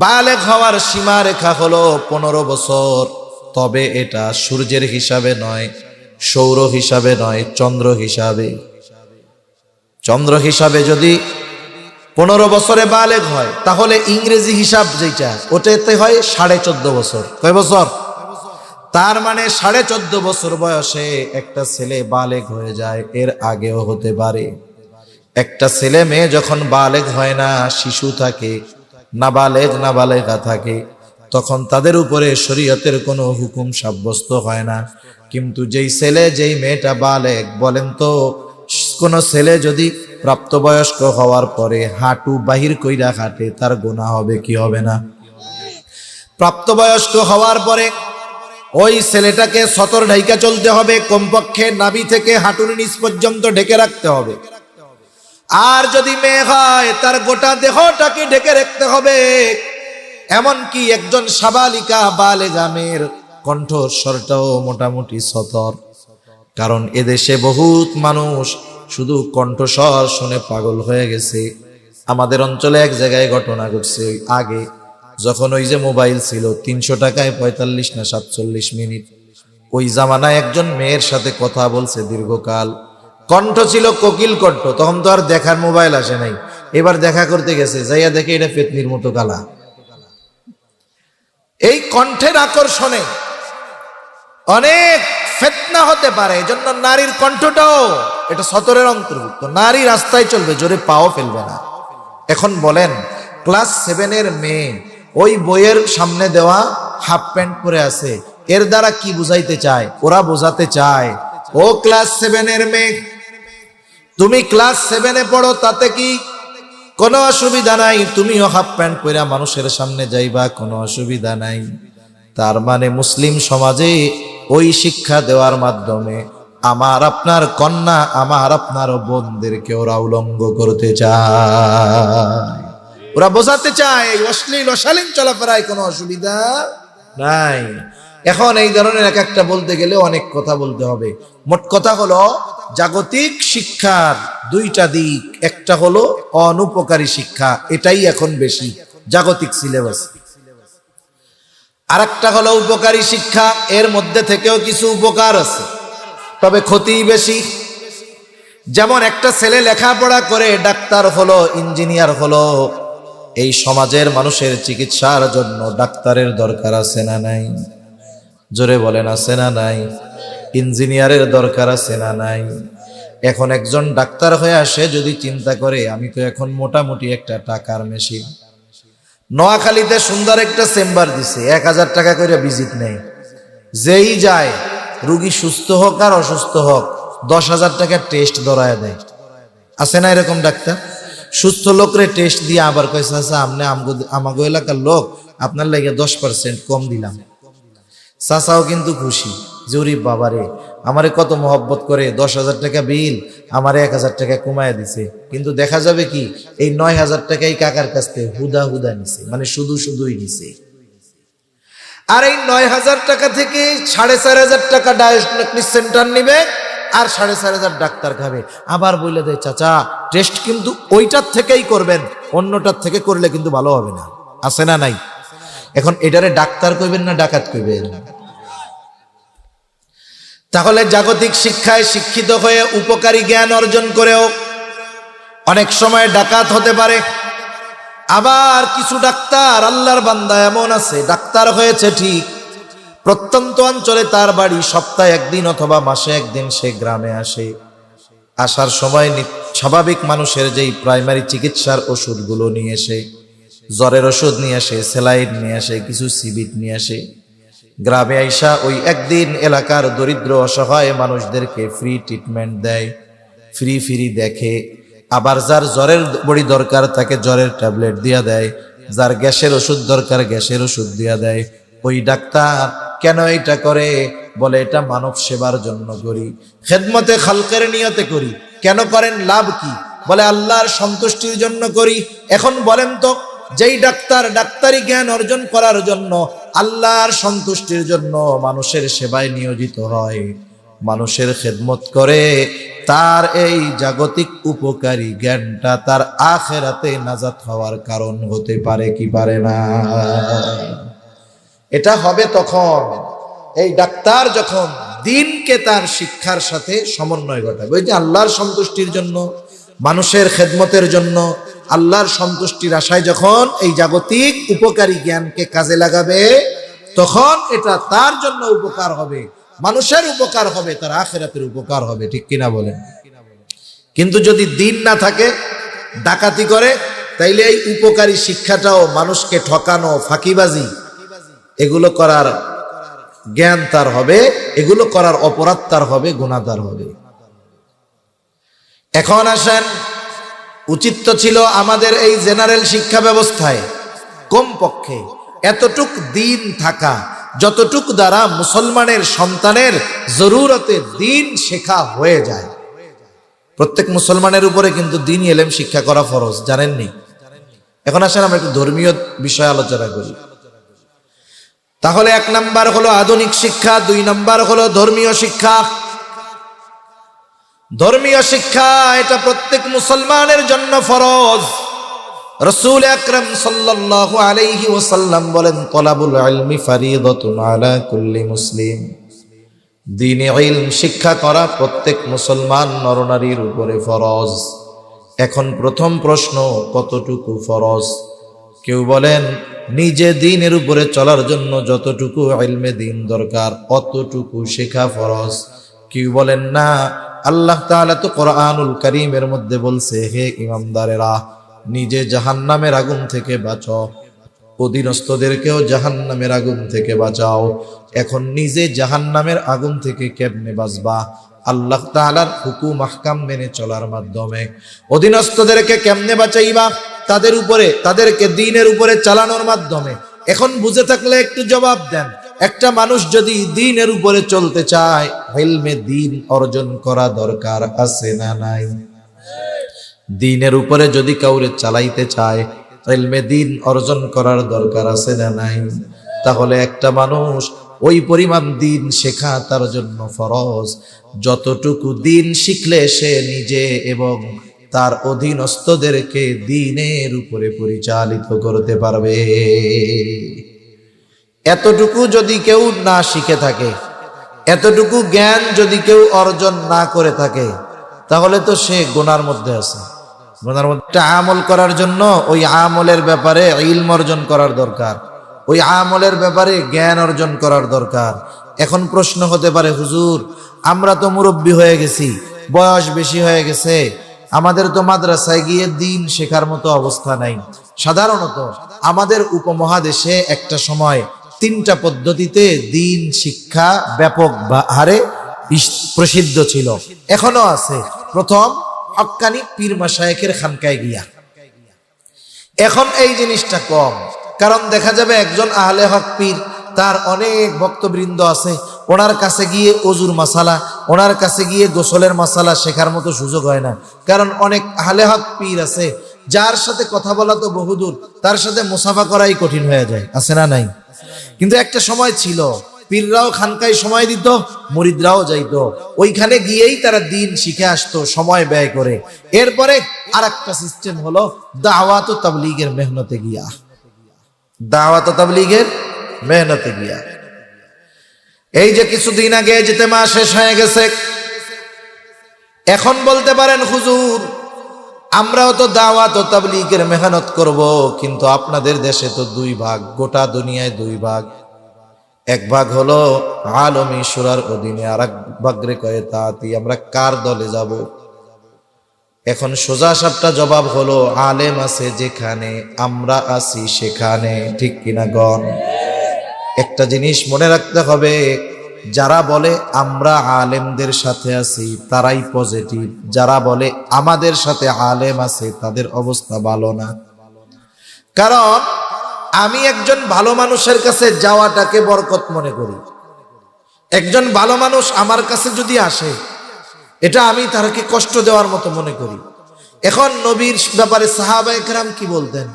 বালেগ হওয়ার সীমা রেখা হলো 15 বছর। তবে এটা সূর্যের হিসাবে নয়, সৌর হিসাবে নয়, চন্দ্র হিসাবে। চন্দ্র হিসাবে যদি 15 বছরে বালেগ হয় তাহলে ইংরেজি হিসাব যেটা ওটাতে হয় 14.5 বছর। কয় বছর? তার মানে 14.5 বছর বয়সে একটা ছেলে বালেগ হয়ে যায়, এর আগেও হতে পারে। একটা ছেলে মেয়ে যখন বালেগ হয় না, শিশু থাকে, নাবালেগা থাকে, তখন তাদের উপরে শরীয়তের কোনো হুকুম সাব্যস্ত হয় না। কিন্তু যেই ছেলে যেই মেয়েটা বালেগ, বলেন তো কোন ছেলে যদি প্রাপ্তবয়স্ক হওয়ার পরে হাঁটু বাহির কইরা হাঁটে তার গুনাহ হবে কি হবে না? প্রাপ্তবয়স্ক হওয়ার পরে ওই ছেলেটাকে সতর ঢাইকা চলতে হবে, কমপক্ষে নাভি থেকে হাঁটুর নিচ পর্যন্ত ঢেকে রাখতে হবে। আর যদি মেয়ে হয় তার গোটা দেহটাকে ঢেকে রাখতে হবে। এমনকি একজন সাবালিকা বালেগা মেয়ের কণ্ঠস্বরটাও মোটামুটি সতর। কারণ এদেশে বহুত মানুষ শুধু কণ্ঠস্বর শুনে পাগল হয়ে গেছে। আমাদের অঞ্চলে এক জায়গায় ঘটনা ঘটছে, আগে যখন ওই যে মোবাইল ছিল 300 টাকায় 45 না 47 মিনিট, ওই জামানায় একজন মেয়ের সাথে কথা বলছে দীর্ঘকাল। কণ্ঠ ছিল কোকিল কণ্ঠ, তখন তো আর দেখার মোবাইল আসে নাই। এবার দেখা করতে গেছে, যাইয়া দেখে এটা পেতনির মতো কালা। এই কণ্ঠের আকর্ষণে অনেক ফিতনা হতে পারে। এজন্য নারীর কণ্ঠটাও এটা সতরের অন্তর্ভুক্ত। নারী রাস্তায় চলবে, জোরে পাও ফেলবে না। এখন বলেন ক্লাস 7 মেয়ে ওই বইয়ের সামনে দেওয়া হাফ প্যান্ট পরে আছে, এর দ্বারা কি বুঝাইতে চায়? ওরা বোঝাতে চায়, ও ক্লাস 7 মেয়ে, তুমি ক্লাস 7 পড়ো, তাতে কি কোনো অসুবিধা নাই, তুমিও হাফ প্যান্ট পরে মানুষের সামনে যাইবা, কোনো অসুবিধা নাই। তার মানে মুসলিম সমাজে ওই শিক্ষা দেওয়ার মাধ্যমে আমার আপনার কন্যা, আমার আপনার বোনদেরকে ওরা উলঙ্গ করতে চায়, ওরা বোঝাতে চায় অশ্লীল অশালীন চলাফেরায় কোনো অসুবিধা নাই। এখন এই ধরনের এক একটা বলতে গেলে অনেক কথা বলতে হবে। মোট কথা হলো জাগতিক শিক্ষার দুইটা দিক, একটা হলো অনুপকারী শিক্ষা, এটাই এখন বেশি জাগতিক সিলেবাস। আর একটা হলো উপকারী শিক্ষা, এর মধ্যে থেকেও কিছু উপকার আছে, তবে ক্ষতি বেশি। যেমন একটা ছেলে লেখাপড়া করে ডাক্তার হলো, ইঞ্জিনিয়ার হলো, এই সমাজের মানুষের চিকিৎসার জন্য ডাক্তারের দরকার আছে না নাই? জোরে বলেন আছে না নাই? ইঞ্জিনিয়ারের দরকার আছে না নাই? এখন একজন ডাক্তার হয়ে আসে যদি চিন্তা করে আমি তো এখন মোটামুটি একটা টাকার মেশিন, নোয়াখালীতে সুন্দর একটা চেম্বার দিছে, 1000 টাকা করে ভিজিট নেই, যেই যায় রুগী সুস্থ হোক আর অসুস্থ হোক 10,000 টাকা টেস্ট ধরায় দেয়। আছে না এরকম ডাক্তার? সুস্থ লোকরে টেস্ট দিয়ে আবার কইছে আচ্ছা আপনি আমাগো এলাকার লোক, আপনার লাগে 10% কম দিলাম। চাচাও কিন্তু খুশি, জরিব বাবারে আমারে কত মহব্বত করে, 10,000 টাকা বিল আমারে 1000 টাকা কমায় দিছে। কিন্তু দেখা যাবে কি এই 9,000 টাকাই কাকার কাছ থেকে হুদা হুদা নিছে, মানে শুধুই নিছে। আর এই 9,000 টাকা থেকে 4,500 টাকা ডায়াগনস্টিক সেন্টার নিবে আর 4,500 ডাক্তার খাবে। আবার বলে দেয় চাচা টেস্ট কিন্তু ওইটার থেকেই করবেন, অন্যটার থেকে করলে কিন্তু ভালো হবে না। আছে না নাই? এখন এটারে ডাক্তার কইবেন না ডাকাত কইবেন? তাহলে জাগতিক শিক্ষায় শিক্ষিত হয়ে উপকারী জ্ঞান অর্জন করেও অনেক সময় ডাকাত হতে পারে। আবার কিছু ডাক্তার আল্লাহর বান্দা এমন আছে, ডাক্তার হয়েছে ঠিক, প্রত্যন্ত অঞ্চলে তার বাড়ি, সপ্তাহে একদিন অথবা মাসে একদিন সে গ্রামে আসে। আসার সময় স্বাভাবিক মানুষের যেই প্রাইমারি চিকিৎসার ওষুধগুলো নিয়ে আসে, জ্বরের ওষুধ নিয়ে আসে, স্যালাইন নিয়ে আসে, কিছু সিবিট নিয়ে আসে। গ্রামে আইসা ওই একদিন এলাকার দরিদ্র অসহায় মানুষদেরকে ফ্রি ট্রিটমেন্ট দেয়, ফ্রি দেখে। আবার যার জ্বরের বড়ি দরকার তাকে জ্বরের ট্যাবলেট দিয়া দেয়, যার গ্যাসের ওষুধ দরকার গ্যাসের ওষুধ দিয়া দেয়। ওই ডাক্তার কেন এটা করে? বলে এটা মানব সেবার জন্য করি, খেদমতে খালকের নিয়তে করি। কেন করেন? লাভ কি? বলে আল্লাহর সন্তুষ্টির জন্য করি। এখন বলেন তো, যেই ডাক্তার ডাক্তারি জ্ঞান অর্জন করার জন্য, আল্লাহর সন্তুষ্টির জন্য মানুষের সেবায় নিয়োজিত হয়, মানুষের খেদমত করে, তার এই জাগতিক উপকারী জ্ঞানটা তার আখিরাতে নাজাত হওয়ার কারণ হতে পারে কি পারে না? এটা হবে তখন এই ডাক্তার যখন দিনকে তার শিক্ষার সাথে সমন্বয় ঘটাবে। ওই যে আল্লাহর সন্তুষ্টির জন্য, মানুষের খেদমতের জন্য, আল্লাহর সন্তুষ্টির আশায় যখন এই জাগতিক উপকারী জ্ঞানকে কাজে লাগাবে, তখন এটা তার জন্য উপকার হবে, মানুষের উপকার হবে, তার আখিরাতের উপকার হবে। ঠিক কিনা বলেন? কিন্তু যদি দিন না থাকে, ডাকাতি করে, তাইলে এই উপকারী শিক্ষাটাও মানুষকে ঠকানো, ফাঁকিবাজি, এগুলো করার জ্ঞান তার হবে, এগুলো করার অপরাধ তার হবে, গুনাহগার হবে। এখন আসেন, উচিত তো ছিল আমাদের এই জেনারেল শিক্ষা ব্যবস্থায় কমপক্ষে এতটুক দিন থাকা, যতটুক দ্বারা মুসলমানের সন্তানের জরুরতে দিন শেখা হয়ে যায়। প্রত্যেক মুসলমানের উপরে কিন্তু দিন ইলম শিক্ষা করা ফরজ, জানেননি? এখন আসেন আমরা একটু ধর্মীয় বিষয় আলোচনা করি। তাহলে 1 নাম্বার হলো আধুনিক শিক্ষা, 2 নাম্বার হলো ধর্মীয় শিক্ষা। ধর্মীয় শিক্ষা এটা প্রত্যেক মুসলমানের জন্য ফরজ। রাসূল আকরাম সাল্লাল্লাহু আলাইহি ওয়াসাল্লাম বলেন, তলাবুল ইলমি ফারিদাতুন আলা কুল্লি মুসলিম। দ্বীনি ইলম শিক্ষা করা প্রত্যেক মুসলমান নরনারীর উপরে ফরজ। এখন প্রথম প্রশ্ন, কতটুকু ফরজ? কেউ বলেন নিজে দ্বীনের উপরে চলার জন্য যতটুকু ইলমে দ্বীন দরকার অতটুকু শেখা ফরজ। কেউ বলেন না, আল্লাহ তাআলা তো কোরআনুল কারীমের মধ্যে বলছে, হে ইমানদারেরা, নিজে জাহান্নামের আগুন থেকে বাঁচো, অধীনস্থদেরকেও জাহান্নামের আগুন থেকে বাঁচাও। এখন নিজে জাহান্নামের আগুন থেকে কেমনে বাঁচবা? আল্লাহ তাআলার হুকুম আহকাম মেনে চলার মাধ্যমে। অধীনস্থদেরকে কেমনে বাঁচাইবা? তাদের উপরে, তাদেরকে দ্বীনের উপরে চালানোর মাধ্যমে। এখন বুঝে থাকলে একটু জবাব দেন, একটা মানুষ যদি দ্বীনের উপরে চলতে চায়, ইলমে দ্বীন অর্জন করা দরকার আছে না নাই? দ্বীনের উপরে যদি কাউরে চালাইতে চায়, ইলমে দ্বীন অর্জন করার দরকার আছে না নাই? তাহলে একটা মানুষ ওই পরিমাণ দ্বীন শেখা তার জন্য ফরজ, যতটুকু দ্বীন শিখলে সে নিজে এবং তার অধীনস্থদেরকে দ্বীনের উপরে পরিচালিত করতে পারবে। এতটুকু যদি কেউ না শিখে থাকে, এতটুকু জ্ঞান যদি কেউ অর্জন না করে থাকে, তাহলে তো সে গুনার মধ্যে আছে। গুনার মধ্যে আমল করার জন্য ওই আমলের ব্যাপারে ইলম অর্জন করার দরকার, ওই আমলের ব্যাপারে জ্ঞান অর্জন করার দরকার। এখন প্রশ্ন হতে পারে, হুজুর আমরা তো মুরব্বী হয়ে গেছি, বয়স বেশি হয়ে গেছে, আমাদের তো মাদ্রাসায় গিয়ে দ্বীন শেখার মতো অবস্থা নাই। সাধারণত আমাদের উপমহাদেশে একটা সময় 3টা পদ্ধতিতে দ্বীন শিক্ষা ব্যাপক হারে প্রসিদ্ধ ছিল, এখনো আছে। প্রথম, হক্কানি পীর মাশায়েখের খানকায় গিয়া। এখন এই জিনিসটা কম, কারণ দেখা যাবে একজন আহলে হক পীর, তার অনেক ভক্তবৃন্দ আছে, ওনার কাছে গিয়ে অজুর মাসালা, ওনার কাছে গিয়ে গোসলের মাসালা শেখার মতো সুযোগ হয় না। কারণ অনেক আহলে হক পীর আছে, যার সাথে কথা বলা তো বহুদূর, তার সাথে মুসাফা করাই কঠিন হয়ে যায়, আছে না নাই? কিন্তু একটা সময় ছিল, পীররাও খানকায় সময় দিত, মুরিদরাও যাইতো, ওইখানে গিয়েই তারা দ্বীন শিখে আসতো সময় ব্যয় করে। এরপরে আর একটা সিস্টেম হলো দাওয়াত ও তাবলীগের মেহনতে গিয়া, দাওয়াত ও তাবলীগের মেহনতে গিয়া। এই যে কিছুদিন আগে ইজতেমা শেষ হয়ে গেছে, এখন বলতে পারেন হুজুর আমরাও তো দাওয়াত ও তাবলীগের মেহনত করব, কিন্তু আপনাদের দেশে তো 2 ভাগ, গোটা দুনিয়ায় 2 ভাগ। এক ভাগ হলো আলমী শুরার অধীনে, আর এক ভাগ রে কয়ে তাতি, আমরা কার দলে যাব? এখন সোজা সাপটা জবাব হলো, আলেম আছে যেখানে আমরা আছি সেখানে। ঠিক কিনা গণ? একটা জিনিস মনে রাখতে হবে, যারা বলে আমরা আলেমদের সাথে আছি তারাই পজিটিভ, যারা বলে আমাদের সাথে আলেম আছে তাদের অবস্থা ভালো না। কারণ আমি একজন ভালো মানুষের কাছে যাওয়াটাকে বরকত মনে করি। একজন ভালো মানুষ আমার কাছে যদি আসে, এটা আমি তাকে কষ্ট দেওয়ার মতো মনে করি। এখন নবীর ব্যাপারে সাহাবায়ে কেরাম কি বলতেন?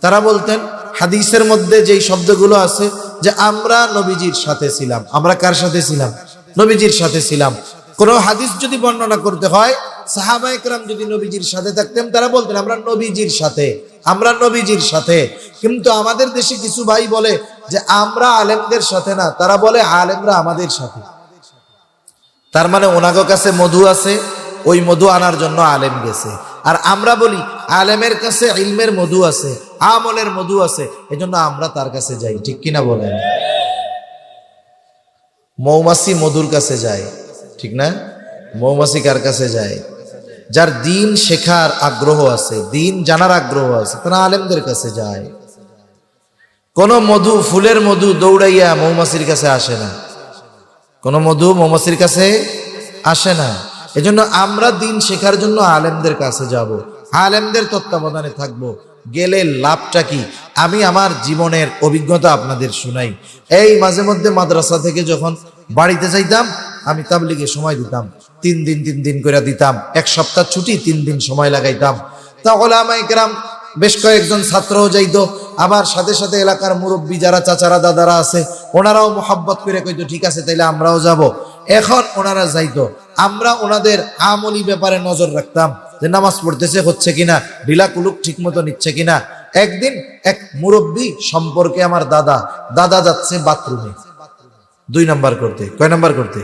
তারা বলতেন হাদিসের মধ্যে যেই শব্দগুলো আছে যে আমরা নবীজির সাথে ছিলাম। আমরা কার সাথে ছিলাম? নবীজির সাথে ছিলাম। কোন হাদিস যদি বর্ণনা করতে হয়, সাহাবায়ে কেরাম যদি নবীজির সাথে থাকতেন, তারা বলতেন আমরা নবীজির সাথে, আমরা নবীজির সাথে। কিন্তু আমাদের দেশে কিছু ভাই বলে যে আমরা আলেমদের সাথে না, তারা বলে আলেমরা আমাদের সাথে। তার মানে ওনাগো কাছে মধু আছে, ওই মধু আনার জন্য আলেম গেছে। আর আমরা বলি আলেমের কাছে ইলমের মধু আছে, আমলের মধু আছে, এজন্য আমরা তার কাছে যাই। ঠিক কিনা বলেন? মৌমাছি মধুর কাছে যায়, ঠিক না? মৌমাছি কার কাছে যায়? যার দিন শেখার আগ্রহ আছে, দিন জানার আগ্রহ আছে, তারা আলেমদের কাছে যায়। কোন মধু, ফুলের মধু দৌড়াইয়া মৌমাছির কাছে আসে না। কোন মধু মৌমাছির কাছে আসে না। এজন্য আমরা দিন শেখার জন্য আলেমদের কাছে যাব, আলেমদের তত্ত্বাবধানে থাকব। গেলে লাভটা কি? আমি আমার জীবনের অভিজ্ঞতা আপনাদের শুনাই। এই মাঝে মধ্যে মাদ্রাসা থেকে যখন বাড়িতে যাইতাম, আমি তাবলীগে সময় দিতাম, 3 দিন করে দিতাম। 1 সপ্তাহ ছুটি, 3 দিন সময় লাগাইতাম। তা উলামায়ে কেরাম বেশ কয়েকজন ছাত্রও যাইতো, আবার সাথে সাথে এলাকার মুরব্বী যারা চাচারা দাদারা আছে ওনারাও মোহাব্বত করে কইতো ঠিক আছে তাইলে আমরাও যাব। এখন ওনারা যাইতো, আমরা ওনাদের আমলি ব্যাপারে নজর রাখতাম যে নামাজ পড়তেছে হচ্ছে কিনা, ঢিলা কুলুক ঠিক মতো নিচ্ছে কিনা। একদিন এক মুরব্বী সম্পর্কে আমার দাদা যাচ্ছে বাথরুমে 2 নাম্বার করতে। কয় নাম্বার করতে?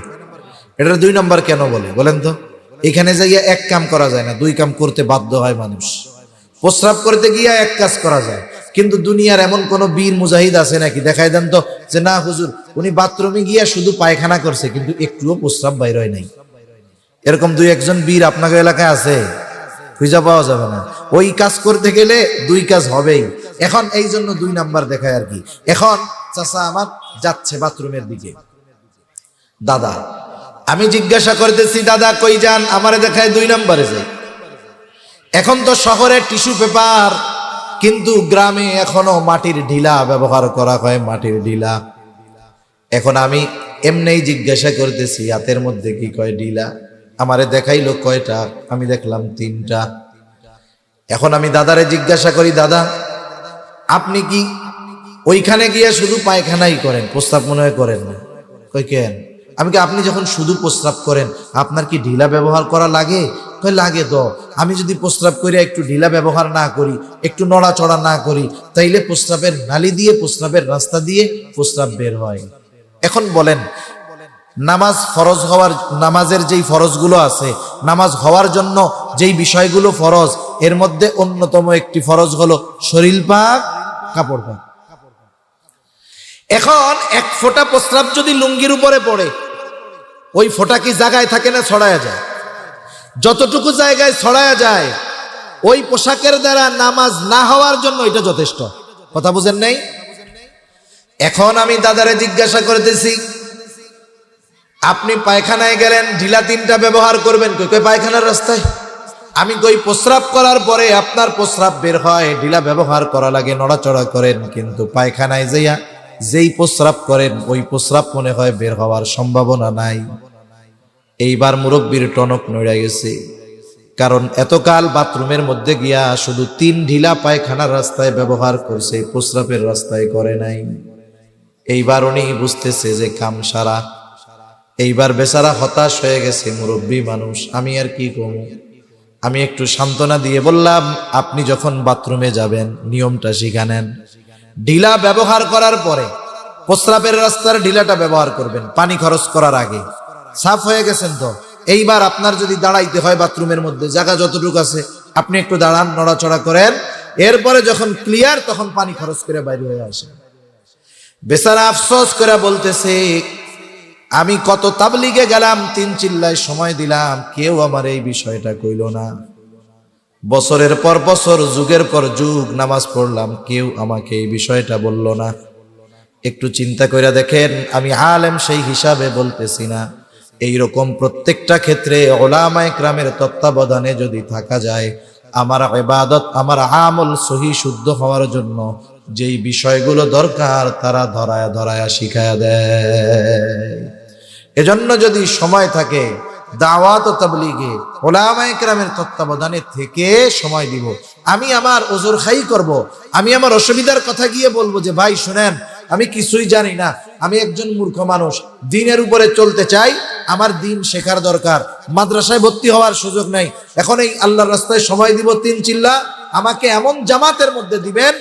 এটা 2 নাম্বার কেন বলে বলেন তো? এখানে যাইয়া 1 কাম করা যায় না, 2 কাম করতে বাধ্য হয় মানুষ। প্রস্রাব করতে গিয়া 1 কাজ করা যায়, কিন্তু দুনিয়ার এমন কোন বীর মুজাহিদ আছে নাকি? দেখাই দেন তো যে না হুজুর উনি বাথরুমে গিয়া শুধু পায়খানা করছে কিন্তু একটুও প্রস্রাব বাইর হয় নাই। এরকম 2-1 বীর আপনাদের এলাকায় আছে? খুঁজে পাওয়া যাবে না। ওই কাজ করতে গেলে 2 কাজ হবেই। এখন এই জন্য 2 নাম্বার দেখায় আর কি। এখন চাচা আমার যাচ্ছে বাথরুমের দিকে, দাদা আমি জিজ্ঞাসা করতেছি দাদা কই যান? আমারে দেখায় 2 নাম্বারে যাই। এখন তো শহরে টিস্যু পেপার, কিন্তু গ্রামে এখনো মাটির ঢিলা ব্যবহার করা হয়, মাটির ঢিলা। এখন আমি এমনি জিজ্ঞাসা করতেছি হাতের মধ্যে কি কয় ঢিলা? আমারে দেখাইলো কয়টা? আমি দেখলাম 3টা। এখন আমি দাদারে জিজ্ঞাসা করি দাদা আপনি কি ওইখানে গিয়ে শুধু পায়খানাই করেন, প্রস্রাব মনে হয় করেন না? কই কেন? আমি কি আপনি যখন শুধু প্রস্রাব করেন আপনার কি ঢিলা ব্যবহার করা লাগে? কই লাগে তো। আমি যদি প্রস্রাব করে একটু ঢিলা ব্যবহার না করি, একটু নড়াচড়া না করি, তাইলে প্রস্রাবের নালী দিয়ে, প্রস্রাবের রাস্তা দিয়ে প্রস্রাব বের হয়। এখন বলেন নামাজ ফরজ হওয়ার, নামাজের যেই ফরজগুলো আছে, নামাজ হওয়ার জন্য যেই বিষয়গুলো ফরজ, এর মধ্যে অন্যতম একটি ফরজ হলো শরীর পাক, কাপড় পাক। এখন 1 ফোঁটা প্রস্রাব যদি লুঙ্গির উপরে পড়ে, ওই ফোঁটা কি জায়গায় থাকে না ছড়ায়া যায়? যতটুকু জায়গায় ছড়ায়া যায় ওই পোশাকের দ্বারা নামাজ না হওয়ার জন্য এটা যথেষ্ট। কথা বুঝেন নাই? এখন আমি দাদারে জিজ্ঞাসা করতেছি আপনি পায়খানায় গেলেন, ঢিলা 3টা ব্যবহার করবেন, কই পায়খানার রাস্তায়। আমি কই প্রস্রাব করার পরে আপনার প্রস্রাব বের হয়, ঢিলা ব্যবহার করা লাগে, নড়াচড়া করেন, কিন্তু পায়খানায় যাইয়া যেই প্রস্রাব করেন ওই প্রস্রাব মনে হয় বের হওয়ার সম্ভাবনা নাই। এইবার মুরব্বীর টনক নড়ে গেছে, কারণ এতকাল বাথরুমের মধ্যে গিয়া শুধু 3 ঢিলা পায়খানার রাস্তায় ব্যবহার করছে, প্রস্রাবের রাস্তায় করে নাই। এইবার উনি বুঝতেছে যে কাম সারা। এইবার বেচারা হতাশ হয়ে গেছে, মুরব্বী মানুষ, আমি আর কি করব। আমি একটু সান্ত্বনা দিয়ে বললাম আপনি যখন বাথরুমে যাবেন নিয়মটা শিখে নেন। ঢিলা ব্যবহার করার পরে প্রস্রাবের রাস্তার ঢিলাটা ব্যবহার করবেন পানি খরচ করার আগে। সাফ হয়ে গেছেন তো? এইবার আপনার যদি দাঁড়াইতে হয় বাথরুমের মধ্যে, জায়গা যতটুকু আছে আপনি একটু দাঁড়ান, নড়াচড়া করেন, এরপরে যখন ক্লিয়ার তখন পানি খরচ করে বাইরে হয়ে আসেন। বেচারা আফসোস করে বলতেছে আমি কত তাবলিগে গেলাম, 3 চিল্লায় সময় দিলাম, কেউ আমার এই বিষয়টা কইল না। বছরের পর বছর, যুগের পর যুগ নামাজ পড়লাম, কেউ আমাকে এই বিষয়টা বলল না। একটু চিন্তা করে দেখেন, আমি আলেম সেই হিসাবে বলতেছি না, এইরকম প্রত্যেকটা ক্ষেত্রে উলামায়ে কেরামের তত্ত্বাবধানে যদি থাকা যায়, আমার ইবাদত, আমার আমল সহি শুদ্ধ হওয়ার জন্য যেই বিষয়গুলো দরকার তারা ধরায়া ধরায়া শিখায়া দেয়। এজন্য যদি সময় থাকে দাওয়াত ও তাবলীগে উলামায়ে কেরামের তত্ত্বাবধানে থেকে সময় দিব। আমি আমার ওজর খাই করব, আমি আমার অসুবিধার কথা গিয়ে বলবো যে ভাই শুনেন, আমি কিছুই জানি না, আমি একজন মূর্খ মানুষ, দ্বীনের উপরে চলতে চাই, আমার দ্বীন শেখার দরকার, মাদ্রাসায় ভর্তি হওয়ার সুযোগ নাই, এখন এই আল্লাহর রাস্তায় সময় দিব 3 চিল্লা, আমাকে এমন জামাতের মধ্যে দিবেন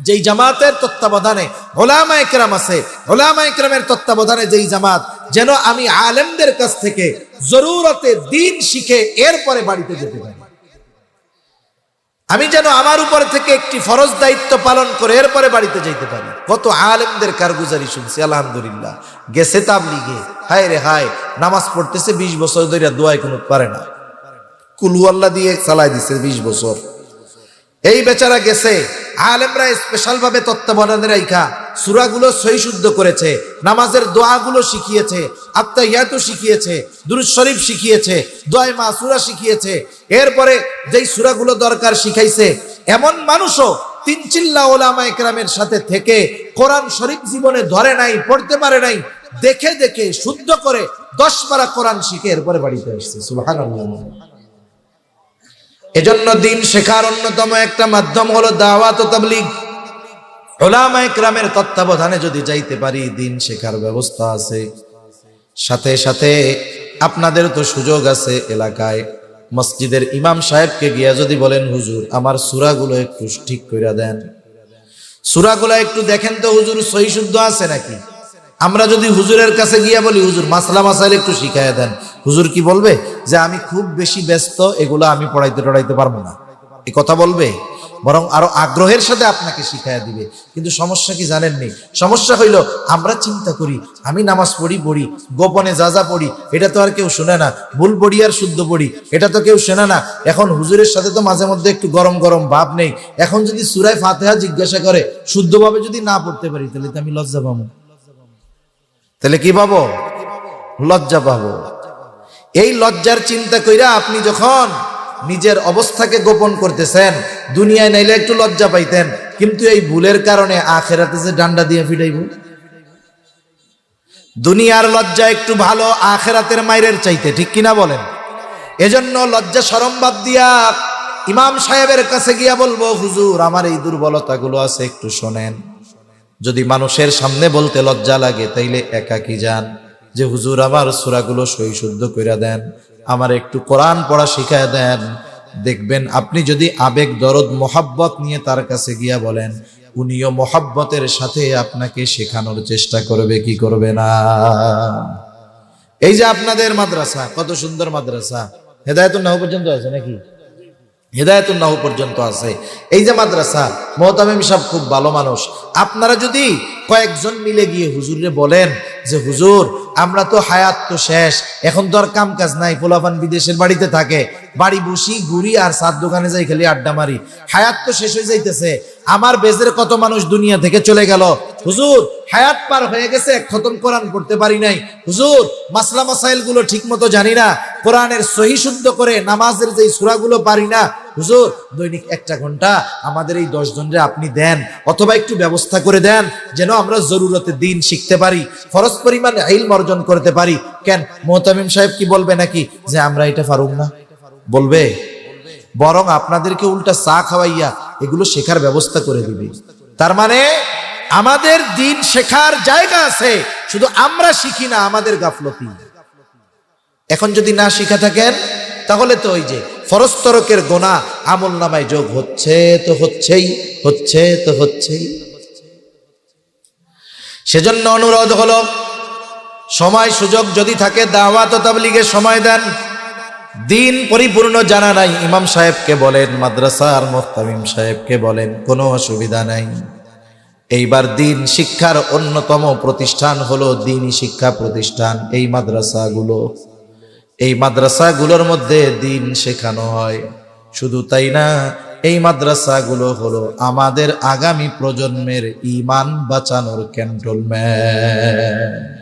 যেই জামাতের তত্ত্বাবধানে উলামায়ে কেরাম আছে, উলামায়ে কেরামের তত্ত্বাবধানে যেই জামাত, যেন আমি আলেমদের কাছ থেকে জরুরতে দ্বীন শিখে এরপরে বাড়িতে যেতে পারি। আমি যেন আমার উপর থেকে একটি ফরজ দায়িত্ব পালন করে এরপরে বাড়িতে যেতে পারি। কত আলেমদের কারগুজারি শুনছি, আলহামদুলিল্লাহ। গেছে তাবলীগে, হায় রে হায়, নামাজ পড়তেছে 20 বছর ধরে, দোয়ায় কুনুত পারে না, কুল হুয়াল্লাহ দিয়ে চালায় দিছে 20 বছর। এই বেচারা গেছে, আলেমরা স্পেশাল ভাবে তত্ত্বাবধানে রাখা সূরাগুলো সহি শুদ্ধ করেছে, নামাজের দোয়াগুলো শিখিয়েছে, আত্তাহিয়াতু শিখিয়েছে, দুরূদ শরীফ শিখিয়েছে, দোয়া মাসুরা শিখিয়েছে, এরপরে যেই সূরাগুলো দরকার শিখাইছে। এমন মানুষও 3 চিল্লা উলামায়ে কেরামের সাথে থেকে কোরআন শরীফ জীবনে ধরে নাই, পড়তে পারে নাই, দেখে দেখে শুদ্ধ করে 10 পারা কোরআন শিখে এরপরে বাড়িতে আসছে। সুবহানাল্লাহ। এজন্য দ্বীন শেখার অন্যতম একটা মাধ্যম হলো দাওয়াত ও তাবলীগ। উলামায়ে কেরামের তত্ত্বাবধানে যদি যাইতে পারি, দ্বীন শেখার ব্যবস্থা আছে। সাথে সাথে আপনাদের তো সুযোগ আছে, এলাকায় মসজিদের ইমাম সাহেবকে গিয়া যদি বলেন, হুজুর আমার সূরাগুলো একটু ঠিক কইরা দেন, সূরাগুলো একটু দেখেন তো হুজুর সহি শুদ্ধ আছে নাকি। আমরা যদি হুজুরের কাছে গিয়া বলি, হুজুর মাসলা মাসাইল একটু শিখাইয়া দেন, হুজুর কি বলবে? যে আমি খুব বেশি ব্যস্ত, এগুলো আমি পড়াইতে পারবো না, এই কথা বলবে। বরং আরো আগ্রহের সাথে আপনাকে শিখাইয়া দিবে। কিন্তু সমস্যা কি জানেননি? সমস্যা হইল আমরা চিন্তা করি, আমি নামাজ পড়ি গোপনে যা পড়ি, এটা তো আর কেউ শুনে না, ভুল পড়ি আর শুদ্ধ পড়ি, এটা তো কেউ শোনে না। এখন হুজুরের সাথে তো মাঝে মধ্যে একটু গরম গরম ভাব নেই। এখন যদি সূরা ফাতিহা জিজ্ঞাসা করে, শুদ্ধভাবে যদি না পড়তে পারি, তাহলে তো আমি লজ্জা পাবো। তাহলে কি পাবো? লজ্জা পাবো। এই লজ্জার চিন্তা কইরা আপনি যখন নিজের অবস্থাকে গোপন করতেছেন, দুনিয়ায় নাইলে একটু লজ্জা পাইতেন, কিন্তু এই ভুলের কারণে আখিরাতে যে ডান্ডা দিয়ে ফিটাইব। দুনিয়ার লজ্জা একটু ভালো আখিরাতের মাইরের চাইতে, ঠিক কিনা বলেন? এজন্য লজ্জা শরম বাদ দিয়া ইমাম সাহেবের কাছে গিয়া বলবো, হুজুর আমার এই দুর্বলতাগুলো আছে, একটু শোনেন। যদি মানুষের সামনে বলতে লজ্জা লাগে, তাইলে একাকী যান, যে হুজুর আমার সূরাগুলো সহি শুদ্ধ কইরা দেন, আমার একটু কোরআন পড়া শিখায় দেন। দেখবেন আপনি যদি আবেগ দরদ মোহাব্বত নিয়ে তার কাছে গিয়া বলেন, উনিও মোহাব্বতের সাথে আপনাকে শেখানোর চেষ্টা করবে, কি করবে না। এই যে আপনাদের মাদ্রাসা, কত সুন্দর মাদ্রাসা, হেদায়েতুন নাহু পর্যন্ত আছে নাকি? হেদায়েতুন নাহু পর্যন্ত আছে। এই যে মাদ্রাসা, মুহতামিম সাহেব খুব ভালো মানুষ। আপনারা যদি কয়েকজন মিলে গিয়ে হুজুরে বলেন যে হুজুর আমরা তো হায়াত তো শেষ, এখন তো আর কাম কাজ নাই, পোলাপান বিদেশের বাড়িতে থাকে, বাড়ি বসি ঘুরি আর সাত দোকানে যাই খালি আড্ডা মারি, হায়াত তো শেষ হয়ে যাইতেছে, আমার বেজের কত মানুষ দুনিয়া থেকে চলে গেল, হুজুর হায়াত পার হয়ে গেছে, খতম কোরআন পড়তে পারি নাই, হুজুর মাসলা মাসাইল গুলো ঠিক মতো জানি না, কোরআনের সহি শুদ্ধ করে নামাজের যে সূরাগুলো পারি না, হুজুর দৈনিক 1 ঘন্টা আমাদের এই 10 জনরে আপনি দেন, অথবা একটু ব্যবস্থা করে দেন যেন আমরা জরুরতে দিন শিখতে পারি, ফরজ পরিমাণ ইলম অর্জন করতে পারি। কেন মুহতামিম সাহেব কি বলবে নাকি যে আমরা এটা পারুম না? বলবে। বরং আপনাদেরকে উল্টা চা খাওয়াইয়া এগুলো শেখার ব্যবস্থা করে দিবে। তার মানে আমাদের দিন শেখার জায়গা আছে, শুধু আমরা শিখি না, আমাদের গাফলতি। এখন যদি না শিখা থাকেন, তাহলে তো ওই যে ফরজ তরকের গোনা আমল নামায় যোগ হচ্ছে তো হচ্ছেই। সেজন্য অনুরোধ হলো, সময় সুযোগ যদি থাকে দাওয়াত ও তাবলীগে সময় দেন। দিন পরিপূর্ণ জানা নাই, ইমাম সাহেবকে বলেন, মাদ্রাসার মুহতামিম সাহেবকে বলেন, কোনো অসুবিধা নাই। এইবার দিন শিক্ষার অন্যতম প্রতিষ্ঠান হলো দ্বীনি শিক্ষা প্রতিষ্ঠান। এই মাদ্রাসাগুলোর মধ্যে দিন শেখানো হয়। শুধু তাই না, এই মাদ্রাসাগুলো হলো আমাদের আগামী প্রজন্মের ঈমান বাঁচানোর ক্যান্টনমেন্ট।